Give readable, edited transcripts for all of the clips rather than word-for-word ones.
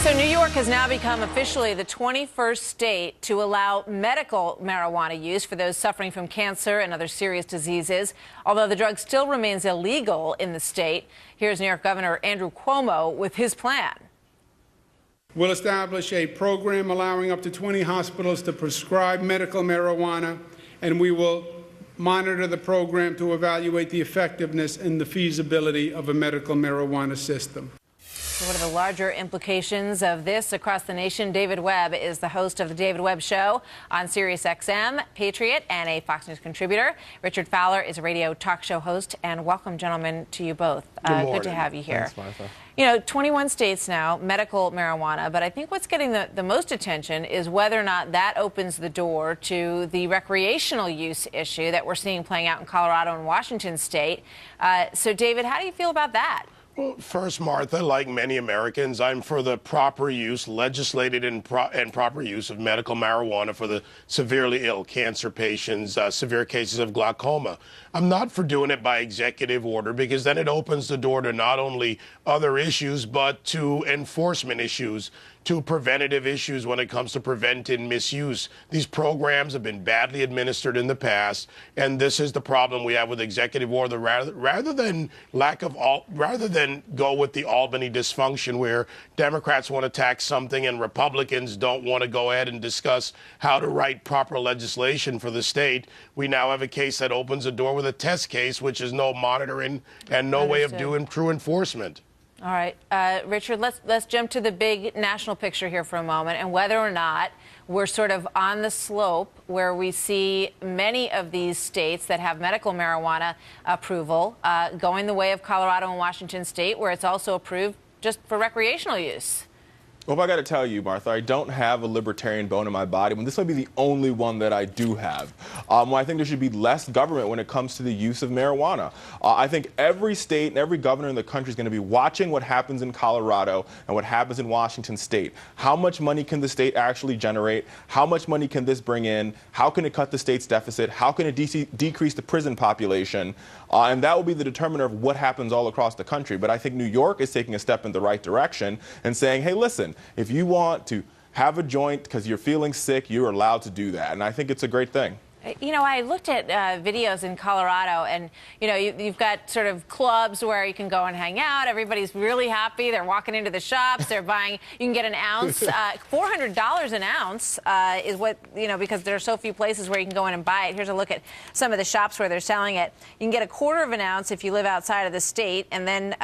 So New York has now become officially the 21st state to allow medical marijuana use for those suffering from cancer and other serious diseases, although the drug still remains illegal in the state. Here's New York Governor Andrew Cuomo with his plan. We'll establish a program allowing up to 20 hospitals to prescribe medical marijuana, and we will monitor the program to evaluate the effectiveness and the feasibility of a medical marijuana system. So what are the larger implications of this across the nation? David Webb is the host of the David Webb Show on Sirius XM, Patriot, and a Fox News contributor. Richard Fowler is a radio talk show host. And welcome, gentlemen, to you both. Good to have you here. Thanks, Martha. You know, 21 states now, medical marijuana, but I think what's getting the most attention is whether or not that opens the door to the recreational use issue that we're seeing playing out in Colorado and Washington state. So, David, how do you feel about that? Well, first, Martha, like many Americans, I'm for the proper use, legislated and proper use of medical marijuana for the severely ill, cancer patients, severe cases of glaucoma. I'm not for doing it by executive order because then it opens the door to not only other issues, but to enforcement issues, to preventative issues when it comes to preventing misuse. These programs have been badly administered in the past, and this is the problem we have with executive order. Rather than go with the Albany dysfunction where Democrats want to tax something and Republicans don't want to go ahead and discuss how to write proper legislation for the state, we now have a case that opens the door with a test case, which is no monitoring and no way of doing true enforcement. All right, Richard, let's jump to the big national picture here for a moment, and whether or not we're sort of on the slope where we see many of these states that have medical marijuana approval going the way of Colorado and Washington state, where it's also approved just for recreational use. Well, I got to tell you, Martha, I don't have a libertarian bone in my body. This might be the only one that I do have. I think there should be less government when it comes to the use of marijuana. I think every state and every governor in the country is going to be watching what happens in Colorado and what happens in Washington state. How much money can the state actually generate? How much money can this bring in? How can it cut the state's deficit? How can it decrease the prison population? And that will be the determiner of what happens all across the country. But I think New York is taking a step in the right direction and saying, hey, listen, if you want to have a joint because you're feeling sick, you're allowed to do that. And I think it's a great thing. You know, I looked at videos in Colorado, and, you know, you've got sort of clubs where you can go and hang out. Everybody's really happy. They're walking into the shops. They're buying, you can get an ounce. $400 an ounce is what, you know, because there are so few places where you can go in and buy it. Here's a look at some of the shops where they're selling it. You can get a quarter of an ounce if you live outside of the state, and then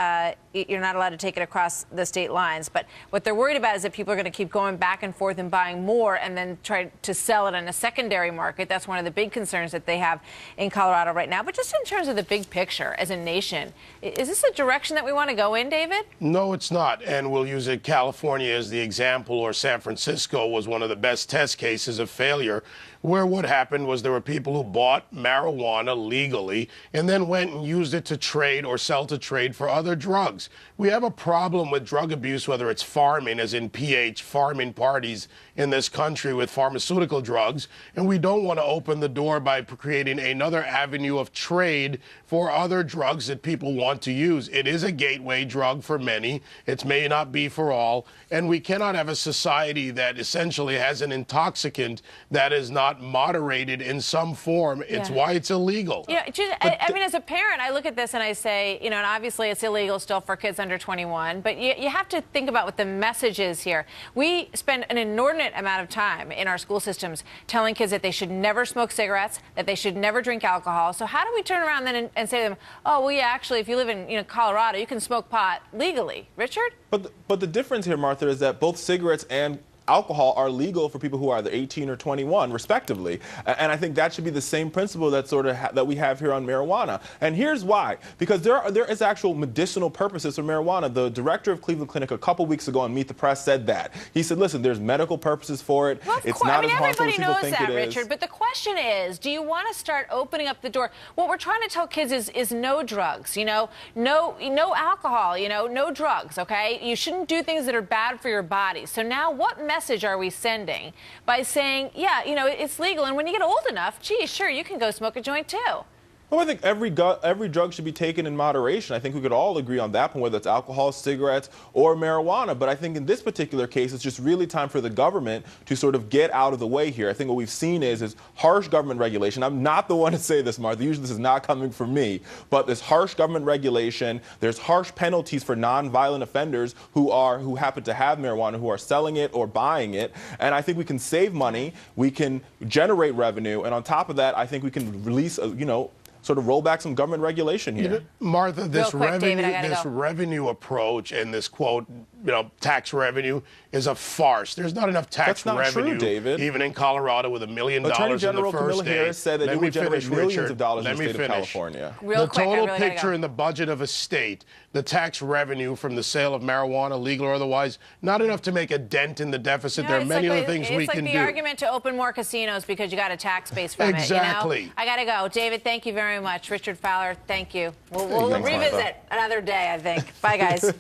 you're not allowed to take it across the state lines. But what they're worried about is that people are going to keep going back and forth and buying more and then try to sell it on a secondary market. That's one of the big concerns that they have in Colorado right now. But just in terms of the big picture as a nation, is this a direction that we want to go in, David? No, it's not. And we'll use California as the example, or San Francisco was one of the best test cases of failure, where what happened was there were people who bought marijuana legally and then went and used it to trade or sell to trade for other drugs. We have a problem with drug abuse, whether it's farming, as in PH, farming parties in this country with pharmaceutical drugs, and we don't want to open the door by creating another avenue of trade for other drugs that people want to use. It is a gateway drug for many. It may not be for all, and we cannot have a society that essentially has an intoxicant that is not moderated in some form. It's why it's illegal. You know, I mean, as a parent, I look at this and I say, you know, and obviously it's illegal still for kids under 21, but you have to think about what the message is here. We spend an inordinate amount of time in our school systems telling kids that they should never smoke cigarettes, that they should never drink alcohol. So how do we turn around then and say to them, oh, well, yeah, actually, if you live in Colorado, you can smoke pot legally? Richard? But the difference here, Martha, is that both cigarettes and alcohol are legal for people who are either 18 or 21, respectively. And I think that should be the same principle that that we have here on marijuana. And here's why. Because there is actual medicinal purposes for marijuana. The director of Cleveland Clinic a couple weeks ago on Meet the Press said that. He said, listen, there's medical purposes for it. Well, it's not as harmful as people think it is. Everybody knows that, Richard. But the question is, do you want to start opening up the door? What we're trying to tell kids is no drugs, no alcohol, no drugs, okay? You shouldn't do things that are bad for your body. So now what message are we sending by saying, yeah, it's legal, and when you get old enough, gee, sure, you can go smoke a joint too? Well, I think every drug should be taken in moderation. I think we could all agree on that point, whether it's alcohol, cigarettes, or marijuana. But I think in this particular case, it's just really time for the government to sort of get out of the way here. I think what we've seen is harsh government regulation. I'm not the one to say this, Martha. Usually this is not coming from me. But there's harsh government regulation. There's harsh penalties for nonviolent offenders who happen to have marijuana, who are selling it or buying it. And I think we can save money. We can generate revenue. And on top of that, I think we can release, sort of roll back some government regulation here. Martha, this David, revenue approach and this quote, tax revenue is a farce. There's not enough tax revenue, true, David. even in Colorado with $1 million Attorney in General the first Camilla day. Harris said that it would generate millions of dollars in the state of California. Real the quick, total I really picture in the budget of a state, the tax revenue from the sale of marijuana, legal or otherwise, not enough to make a dent in the deficit. There are many other things we can do. It's like the argument to open more casinos because you got a tax base from Exactly. it. I got to go. David, thank you very much. Richard Fowler, thank you. We'll revisit another day, I think. Bye, guys.